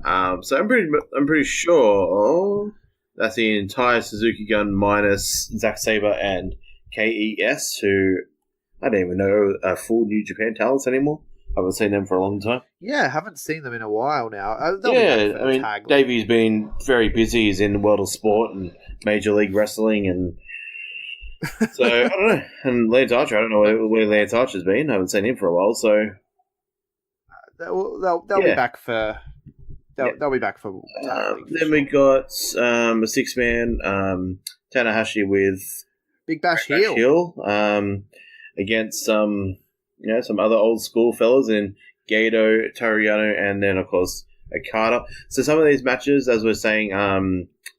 So I'm pretty sure that's the entire Suzuki Gun minus Zack Sabre and KES, who I don't even know are full New Japan talents anymore. I haven't seen them for a long time. Yeah, haven't seen them in a while now. Davey's been very busy. He's in the world of sport and Major League Wrestling, and so I don't know. And Lance Archer, I don't know where Lance Archer's been. I haven't seen him for a while. So they'll be back for. They'll be back for. Then we got a 6-man Tanahashi with Big Bash Heel. Against some other old school fellas in Gato, Toriano, and then of course Okada. So some of these matches, as we're saying,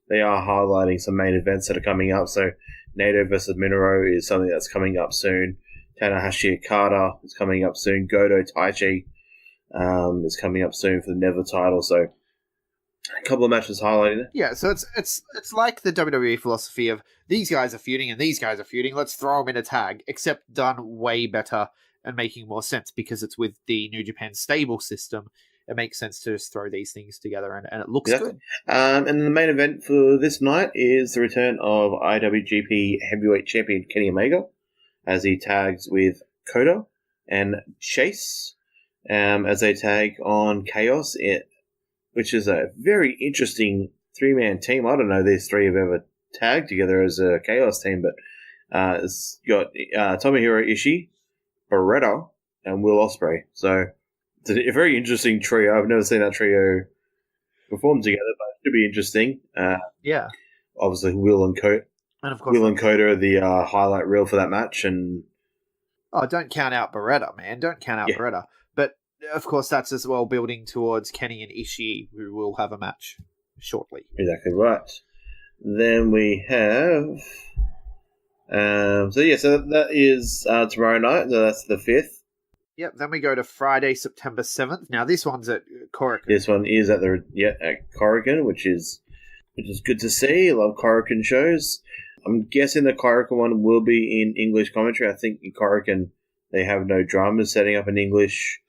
they are highlighting some main events that are coming up. So Naito versus Minoru is something that's coming up soon. Tanahashi Okada is coming up soon. Goto Taichi is coming up soon for the Never title. So a couple of matches highlighting it. Yeah, so it's like the WWE philosophy of these guys are feuding and these guys are feuding. Let's throw them in a tag, except done way better and making more sense because it's with the New Japan stable system. It makes sense to just throw these things together and it looks good. And then the main event for this night is the return of IWGP Heavyweight Champion Kenny Omega as he tags with Kota and Chase as they tag on Chaos, which is a very interesting 3-man team. I don't know these three have ever tagged together as a Chaos team, but it's got Tomohiro Ishii, Beretta, and Will Ospreay. So it's a very interesting trio. I've never seen that trio perform together, but it should be interesting. Yeah. Obviously, Will and Kota. And of course, Will and Kota are the highlight reel for that match. And don't count out Beretta, man. Don't count out Beretta. But of course, that's as well building towards Kenny and Ishii, who will have a match shortly. Exactly right. Then we have. So that is tomorrow night. So that's the 5th. Yep. Then we go to Friday, September 7th. Now this one's at Korakuen. This one is at Korakuen, which is good to see. I love Korakuen shows. I'm guessing the Korakuen one will be in English commentary. I think in Korakuen they have no dramas setting up an English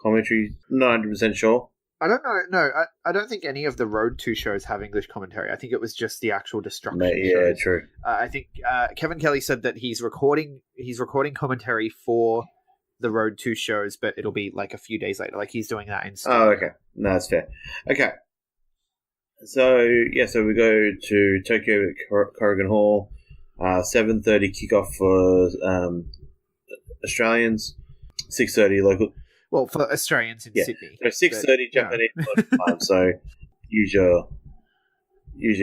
commentary. Not 100% sure. I don't know. No, I don't think any of the Road 2 shows have English commentary. I think it was just the actual Destruction shows. True. I think Kevin Kelly said that he's recording commentary for the Road 2 shows, but it'll be like a few days later. Like he's doing that instead. Oh, okay. No, that's fair. Okay. So we go to Tokyo Korakuen Hall. 7:30 kickoff for Australians. 6:30 local. Well, for Australians in Sydney. So 6:30 Japanese time. So use your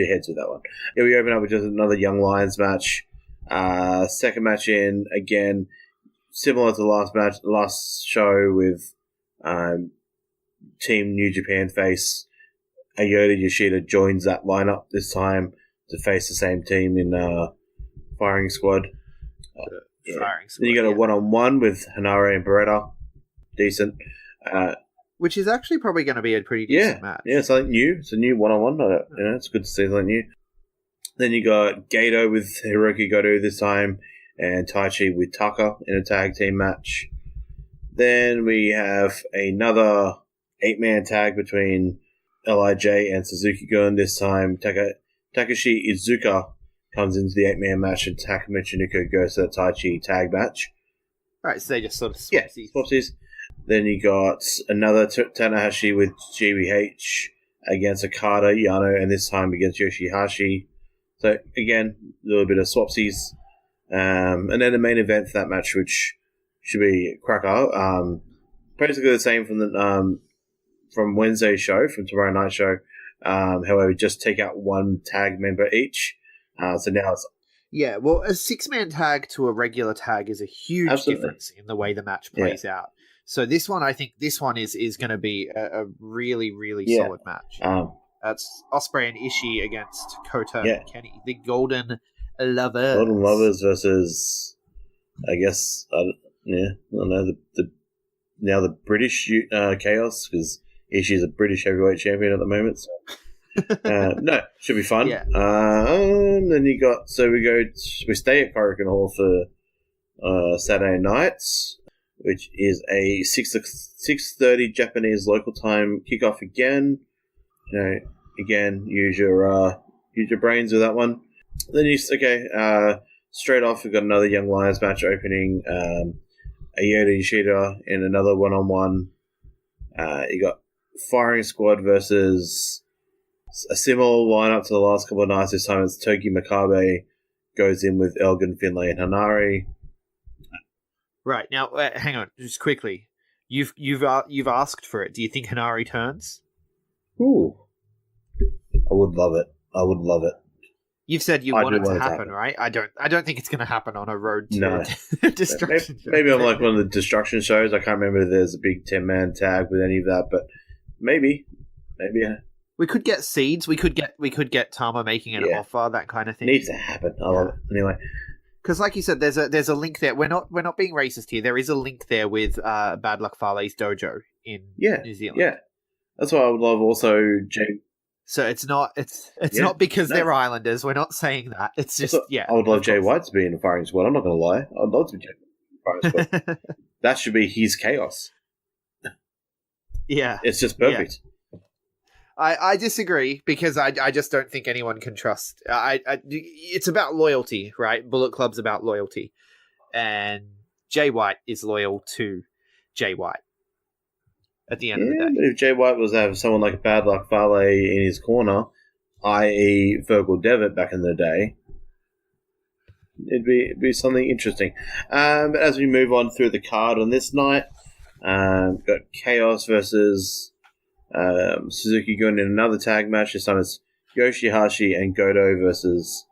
heads with that one. Here we open up with just another Young Lions match. Second match in, again, similar to the last show with Team New Japan face. Ayota Yoshida joins that lineup this time to face the same team in Firing Squad. Firing Squad. Then you got a one-on-one with Hanare and Beretta. Decent. Which is actually probably going to be a pretty decent match. Yeah, something new. It's a new one-on-one. It's good to see something new. Then you got Gato with Hiroki Goto this time, and Taichi with Taka in a tag team match. Then we have another 8-man tag between LIJ and Suzuki Gun. This time, Takashi Iizuka comes into the 8-man match, and Taka Michinoku goes to the Taichi tag match. Right, so they just sort of swapsies. Then you got another Tanahashi with GBH against Okada, Yano, and this time against Yoshihashi. So, again, a little bit of swapsies. And then the main event for that match, which should be cracker. Basically the same from Wednesday's show, from tomorrow night's show. However, just take out one tag member each. So now it's... Yeah, well, a 6-man tag to a regular tag is a huge difference in the way the match plays out. So this one, I think this one is going to be a really, really solid match. That's Ospreay and Ishii against Kota and Kenny. The Golden Lovers. Golden Lovers versus, I guess, I don't know, the British Chaos, because Ishii's a British heavyweight champion at the moment. So. No, should be fun. Yeah. Then we stay at Korakuen Hall for Saturday nights, which is a 6:30 Japanese local time kickoff again. Again, use your brains with that one. Then straight off we've got another Young Lions match opening. Ayada Yoshida in another one-on-one. You got Firing Squad versus a similar lineup to the last couple of nights. This time it's Togi Makabe goes in with Elgin, Finlay, and Hanari. Right now, hang on, just quickly. You've asked for it. Do you think Hanari turns? Ooh, I would love it. You've said you want it to happen, right? I don't think it's going to happen on a road to destruction. Maybe on like one of the destruction shows. I can't remember if there's a big 10-man tag with any of that, but maybe. We could get seeds. We could get Tama making an offer, that kind of thing. Needs to happen. I love it. Anyway, because like you said, there's a link there. We're not being racist here. There is a link there with Bad Luck Fale's dojo in New Zealand. Yeah, that's why I would love also Jay. So it's not because they're Islanders. We're not saying that. It's just I would love Jay White to be in the firing squad. I'm not going to lie. I'd love to be in the firing squad. That should be his chaos. Yeah, it's just perfect. Yeah. I disagree because I just don't think anyone can trust. It's about loyalty, right? Bullet Club's about loyalty, and Jay White is loyal to Jay White. At the end of the day, if Jay White was to have someone like Bad Luck Fale in his corner, i.e. Virgil Devitt back in the day, it'd be something interesting. But as we move on through the card on this night, got Chaos versus Suzuki Gun in another tag match. This time it's Yoshihashi and Goto versus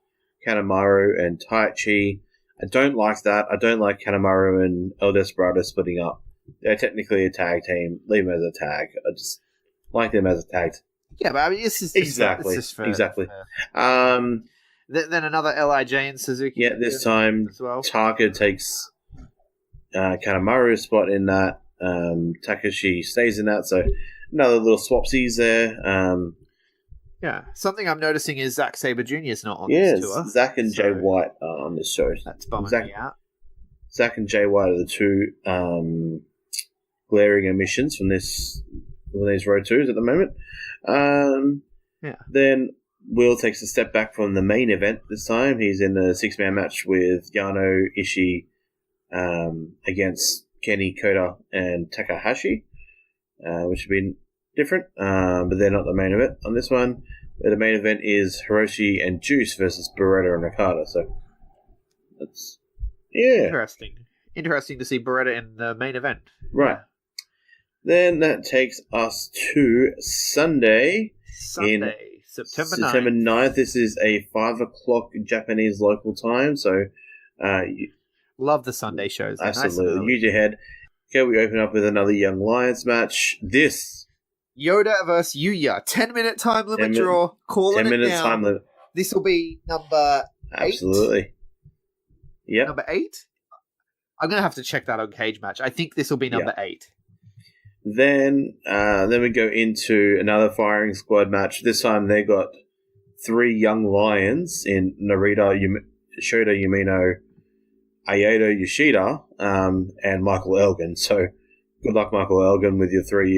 Kanemaru and Taichi. I don't like that. I don't like Kanemaru and El Desperado splitting up. They're technically a tag team. Leave them as a tag. I just like them as a tag. Yeah, but I mean, this is exactly. Then another LIJ and Suzuki. Yeah, this time as well. Taka takes Kanemaru's spot in that. Takashi stays in that. So another little swapsies there. Yeah, something I'm noticing is Zack Sabre Jr. is not on this tour. Zach and Jay White are on this show. That's bumming me out. Zach and Jay White are the two glaring omissions from these Road 2s at the moment. Then Will takes a step back from the main event this time. He's in a 6-man match with Yano, Ishii against Kenny, Kota, and Takahashi, which would be different, but they're not the main event on this one. The main event is Hiroshi and Juice versus Beretta and Okada. So that's interesting to see Beretta in the main event. Right. Then that takes us to Sunday, September 9th. This is a 5 o'clock Japanese local time. So love the Sunday shows. They're absolutely. Nice. Use your head. Okay, we open up with another Young Lions match. This Yoda versus Yuya. 10-minute time limit draw. Calling 10 minutes it now. time limit. This will be number 8. Absolutely. Yep. Number 8? I'm going to have to check that on Cage Match. I think this will be number 8. Then we go into another firing squad match. This time they got 3 Young Lions in Narita, Shota Umino, Ayada Yoshida, and Michael Elgin. So good luck, Michael Elgin, with your 3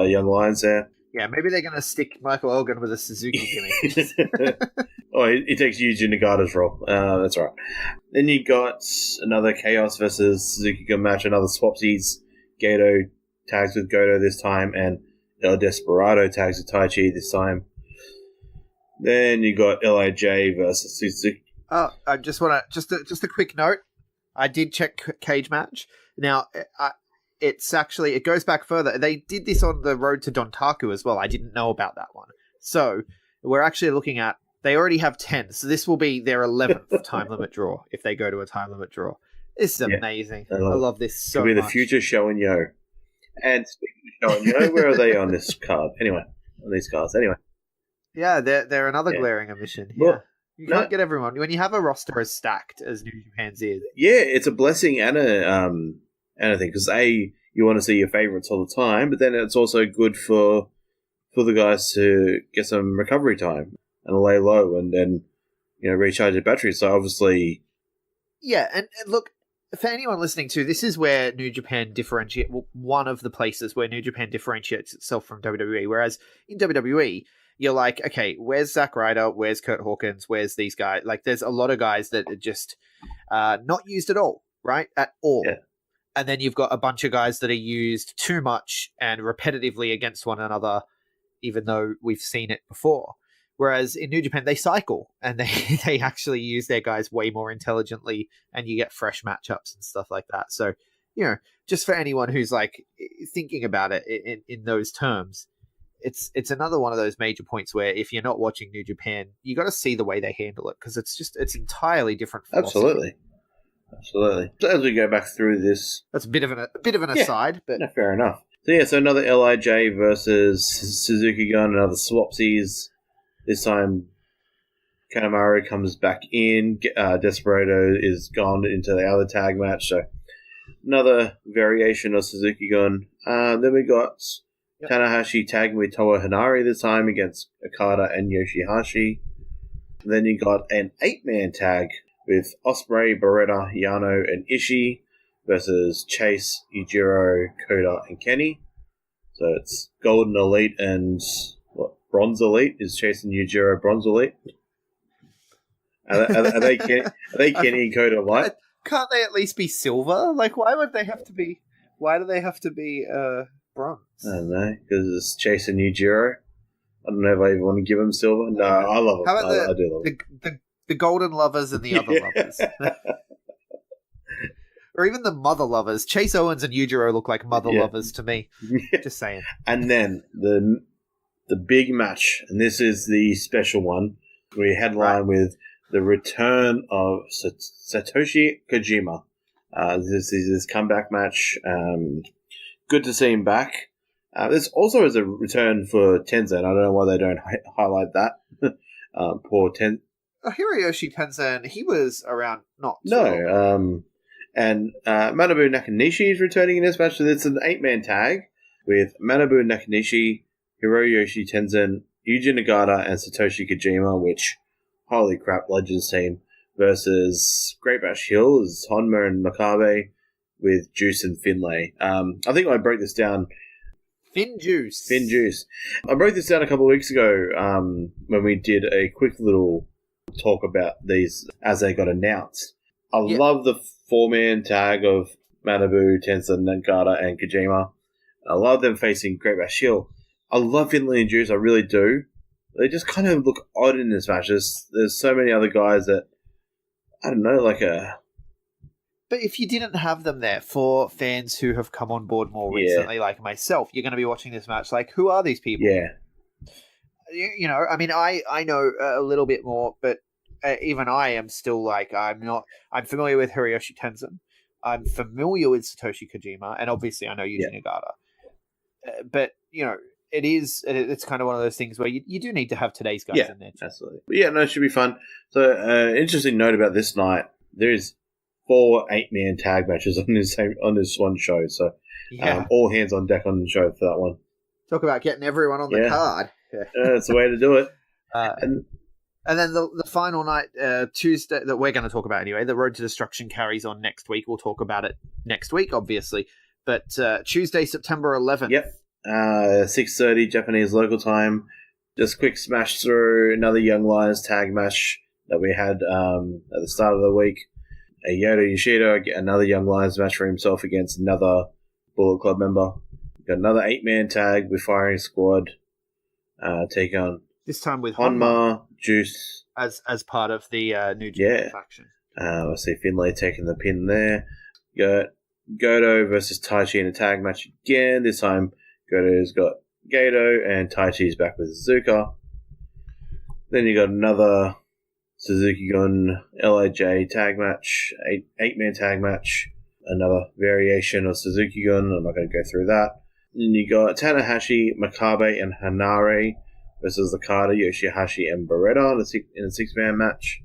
Young Lions there. Yeah, maybe they're going to stick Michael Elgin with a Suzuki gimmick. Oh, he takes Yuji Nagata's role. That's right. Then you got another Chaos versus Suzuki Gun match, another Swapsies, Gato, tags with Goto this time, and El Desperado tags with Taichi this time. Then you got LIJ versus Suzuki. I just want to just a quick note. I did check Cage Match. Now, it goes back further. They did this on the road to Dontaku as well. I didn't know about that one. So we're actually looking at, they already have 10. So this will be their 11th time limit draw if they go to a time limit draw. This is amazing. I love this so much. It'll be the future Show and Yo. And speaking of Show and Yo, where are they on this card? Anyway, on these cards. Anyway. Yeah, they're another glaring omission. Well, you can't get everyone. When you have a roster as stacked as New Japan's is. Yeah, it's a blessing and a thing, because you want to see your favorites all the time, but then it's also good for the guys to get some recovery time and lay low and then recharge their batteries. So obviously, yeah, and look, for anyone listening to this, is where New Japan one of the places where New Japan differentiates itself from WWE. Whereas in WWE, you're like, okay, where's Zack Ryder? Where's Kurt Hawkins? Where's these guys? Like, there's a lot of guys that are just not used at all, right? At all. Yeah. And then you've got a bunch of guys that are used too much and repetitively against one another, even though we've seen it before. Whereas in New Japan, they cycle and they actually use their guys way more intelligently, and you get fresh matchups and stuff like that. So, just for anyone who's like thinking about it in those terms, it's another one of those major points where if you're not watching New Japan, you got to see the way they handle it, because it's entirely different philosophy. Absolutely. So as we go back through this, that's a bit of an aside, but fair enough. So another LIJ versus Suzuki Gun, another swapsies. This time, Kanemaru comes back in. Desperado is gone into the other tag match, so another variation of Suzuki Gun. Then we got Tanahashi tagging with Toa Hinari this time against Okada and Yoshihashi. Then you got an 8-man tag with Ospreay, Beretta, Yano, and Ishii versus Chase, Yujiro, Kota, and Kenny. So it's Golden Elite and Bronze Elite? Is Chase and Yujiro Bronze Elite? Are they Kenny and Kota Light? Can't they at least be silver? Like, why do they have to be bronze? I don't know, because it's Chase and Yujiro. I don't know if I even want to give them silver. No, I love them. How about I do love them. The golden lovers and the other lovers? Or even the mother lovers. Chase Owens and Yujiro look like mother lovers to me. Just saying. And then the big match, and this is the special one, we headline with the return of Satoshi Kojima. This is his comeback match. Good to see him back. This also is a return for Tenzan. I don't know why they don't highlight that. Poor Tenzan. Hiroyoshi Tenzan, he was around not too long. And Manabu Nakanishi is returning in this match. So it's an 8-man tag with Manabu Nakanishi, Hiroyoshi Tenzan, Yuji Nagata, and Satoshi Kojima, which, holy crap, Legends team, versus Great Bash Hill is Honma and Makabe with Juice and Finlay. I think I broke this down. Finn Juice. I broke this down a couple of weeks ago when we did a quick little talk about these as they got announced. I love the 4-man tag of Manabu, Tenzan, Nagata, and Kojima. I love them facing Great Bash Hill. I love Finlay and Juice, I really do. They just kind of look odd in this match. There's so many other guys that, I don't know, But if you didn't have them there, for fans who have come on board more recently, like myself, you're going to be watching this match like, who are these people? Yeah. I mean, I know a little bit more, but even I am still like, I'm familiar with Hiroyoshi Tenzan. I'm familiar with Satoshi Kojima, and obviously I know Yuji Nagata. But, it's kind of one of those things where you do need to have today's guys in there. Absolutely. But it should be fun. So, interesting note about this night, there is 4 8-man tag matches on this one show. So, all hands on deck on the show for that one. Talk about getting everyone on the card. That's the way to do it. And then the final night, Tuesday, that we're going to talk about anyway, the Road to Destruction carries on next week. We'll talk about it next week, obviously. But Tuesday, September 11th. Yep. 6:30 Japanese local time. Just quick smash through another Young Lions tag match that we had at the start of the week. Yota Yoshida, another Young Lions match for himself against another Bullet Club member. Got another 8-man tag with Firing Squad. Take on this time with Honma, Juice. As part of the New Japan faction. I see Finlay taking the pin there. Got Goto versus Taichi in a tag match again. This time Goto's got Gato and Taichi's back with Suzuka. Then you got another Suzuki Gun LIJ tag match, 8-man tag match. Another variation of Suzuki Gun. I'm not going to go through that. Then you got Tanahashi, Makabe, and Hanare versus Okada, Yoshihashi, and Beretta in a 6-man match.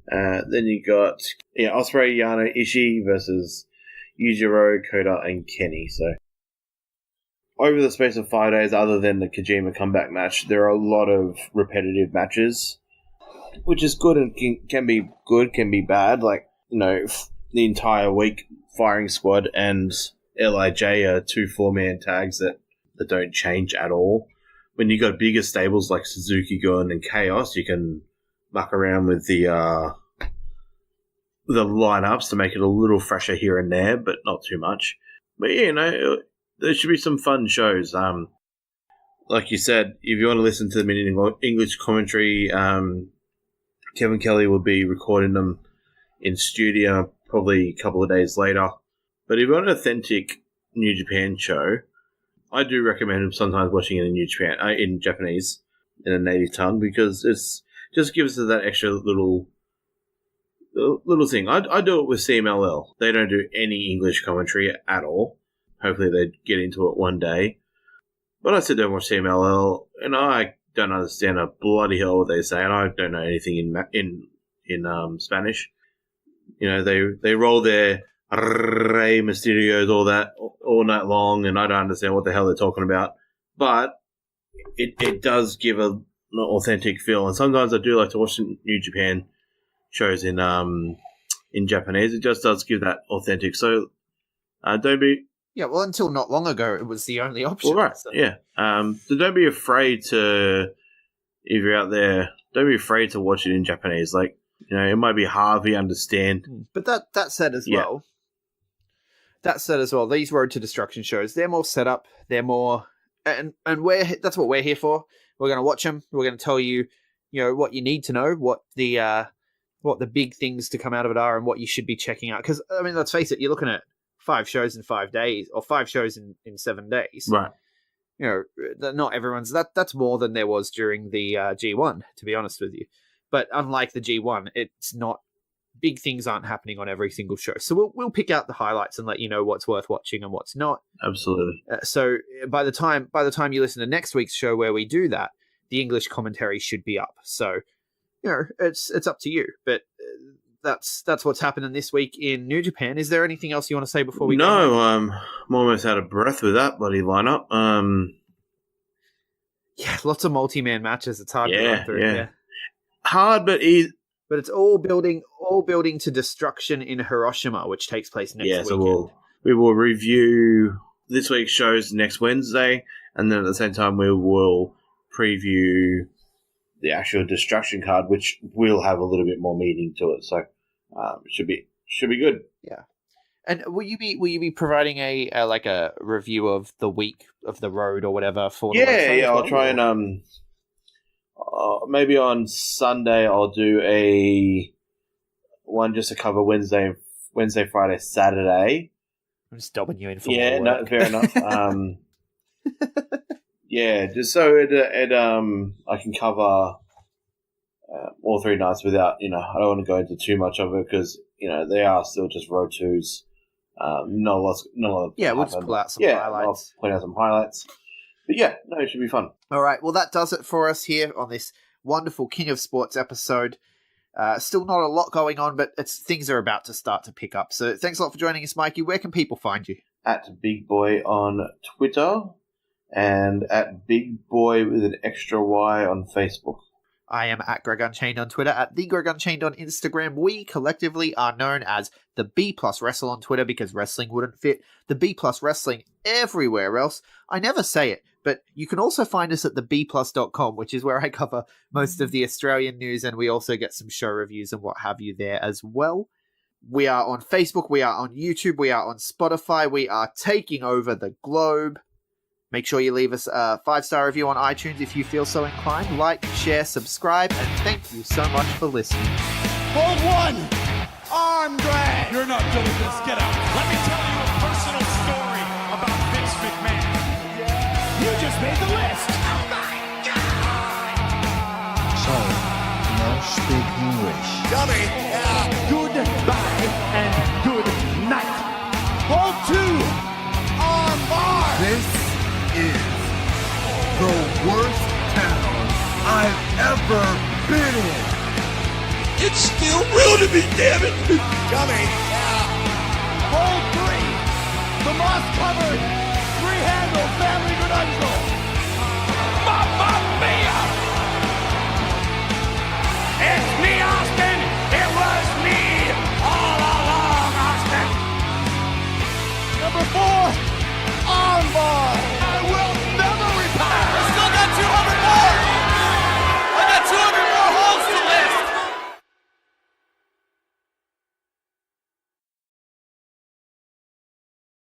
Then you got Ospreay, Yano, Ishii versus Yujiro, Kota, and Kenny. So over the space of 5 days, other than the Kojima comeback match, there are a lot of repetitive matches, which is good and can be good, can be bad. Like, the entire week, Firing Squad and LIJ are 2 4-man tags that don't change at all. When you got bigger stables like Suzuki Gun and Chaos, you can muck around with the lineups to make it a little fresher here and there, but not too much. But there should be some fun shows. Like you said, if you want to listen to them in English commentary, Kevin Kelly will be recording them in studio probably a couple of days later. But if you want an authentic New Japan show, I do recommend sometimes watching it in Japanese, in a native tongue, because it's just gives us that extra little thing. I do it with CMLL. They don't do any English commentary at all. Hopefully they get into it one day. But I sit there and watch CMLL, and I don't understand a bloody hell what they say, and I don't know anything in Spanish. They roll their Rey Mysterios, all that, all night long, and I don't understand what the hell they're talking about. But it does give an authentic feel, and sometimes I do like to watch New Japan shows in Japanese. It just does give that authentic. So don't be... Yeah, well, until not long ago, it was the only option. Well, right, so. Yeah. So don't be afraid to, if you're out there, don't be afraid to watch it in Japanese. Like, it might be hard to understand. But that said as well, these Road to Destruction shows, they're more set up. They're more, and that's what we're here for. We're going to watch them. We're going to tell you, what you need to know, what the big things to come out of it are, and what you should be checking out. Because let's face it, you're looking at 5 shows in 5 days, or 5 shows in 7 days. Right. Not everyone's that's more than there was during the G1, to be honest with you. But unlike the G1, it's not, big things aren't happening on every single show. So we'll pick out the highlights and let you know what's worth watching and what's not. Absolutely. So by the time you listen to next week's show where we do that, the English commentary should be up. So it's up to you. But that's what's happening this week in New Japan. Is there anything else you want to say before we go? No, I'm almost out of breath with that bloody lineup. Yeah, lots of multi-man matches. It's hard to run through. Yeah. Hard, but easy. But it's all building to Destruction in Hiroshima, which takes place next weekend. So we will review this week's shows next Wednesday, and then at the same time we will preview the actual Destruction card, which will have a little bit more meaning to it. So it should be good. Yeah. And will you be providing a review of the week of the road or whatever for the website? Yeah. I'll try and maybe on Sunday I'll do a one just to cover Wednesday, Friday, Saturday. I'm just dobbing you in for more work. No, fair enough. Yeah, just so I can cover all 3 nights without, I don't want to go into too much of it because, they are still just road twos. Not a lot. Yeah, we'll just pull out some highlights. I'll point out some highlights. But yeah, no, it should be fun. All right, well, that does it for us here on this wonderful King of Sports episode. Still not a lot going on, but things are about to start to pick up. So thanks a lot for joining us, Mikey. Where can people find you? At BigBoy on Twitter and at BigBoy with an extra Y on Facebook. I am at GregUnchained on Twitter, at the GregUnchained on Instagram. We collectively are known as the B Plus Wrestle on Twitter because wrestling wouldn't fit. The B Plus Wrestling everywhere else. I never say it, but you can also find us at thebplus.com, which is where I cover most of the Australian news, and we also get some show reviews and what have you there as well. We are on Facebook. We are on YouTube. We are on Spotify. We are taking over the globe. Make sure you leave us a 5-star review on iTunes if you feel so inclined. Like, share, subscribe, and thank you so much for listening. Hold one. Arm drag. You're not doing this. Get out. Let me tell you a personal story about Vince McMahon. You just made the list. So, no speak English. Dummy. Goodbye and good night. Hold two. Arm bar. This is the worst town I've ever been in. It's still real to me, damn it. Dummy. Hold three. The moss covered.